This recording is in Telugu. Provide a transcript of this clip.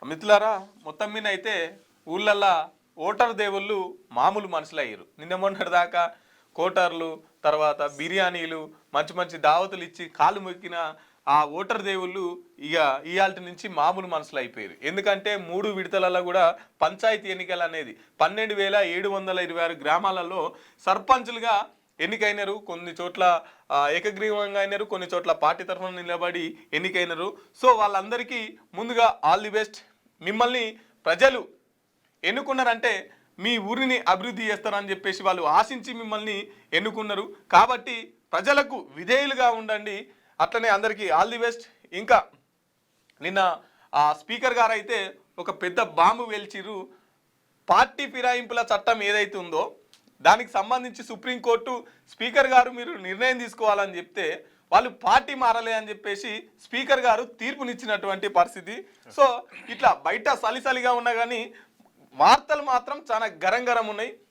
మిత్రులారా మొత్తం మీద అయితే ఊళ్ళల్లో ఓటర్ దేవుళ్ళు మామూలు మనుషులు అయ్యారు. నిన్న మొన్నటి దాకా కోటర్లు, తర్వాత బిర్యానీలు, మంచి మంచి దావతులు ఇచ్చి కాలు మొక్కిన ఆ ఓటర్ దేవుళ్ళు ఇక ఇయాల్టి నుంచి మామూలు మనుషులు అయిపోయారు. ఎందుకంటే 3 విడతలలో కూడా పంచాయతీ ఎన్నికలు అనేది 12,726 గ్రామాలలో సర్పంచులుగా ఎన్నికైనరు. కొన్ని చోట్ల ఏకగ్రీవంగా అయినారు, కొన్ని చోట్ల పార్టీ తరఫున నిలబడి ఎన్నికైనరు. సో వాళ్ళందరికీ ముందుగా ఆల్ ది బెస్ట్. మిమ్మల్ని ప్రజలు ఎన్నుకున్నారంటే మీ ఊరిని అభివృద్ధి చేస్తారని చెప్పేసి వాళ్ళు ఆశించి మిమ్మల్ని ఎన్నుకున్నారు. కాబట్టి ప్రజలకు విధేయులుగా ఉండండి. అట్లనే అందరికీ ఆల్ ది బెస్ట్. ఇంకా నిన్న ఆ స్పీకర్ గారు అయితే ఒక పెద్ద బాంబు వేల్చిరు. పార్టీ ఫిరాయింపుల చట్టం ఏదైతే ఉందో దానికి సంబంధించి సుప్రీంకోర్టు స్పీకర్ గారు మీరు నిర్ణయం తీసుకోవాలని చెప్తే వాళ్ళు పార్టీ మారలే అని చెప్పేసి స్పీకర్ గారు తీర్పునిచ్చినటువంటి పరిస్థితి. సో ఇట్లా బయట సలిసలిగా ఉన్నా కానీ వార్తలు మాత్రం చాలా గరం ఉన్నాయి.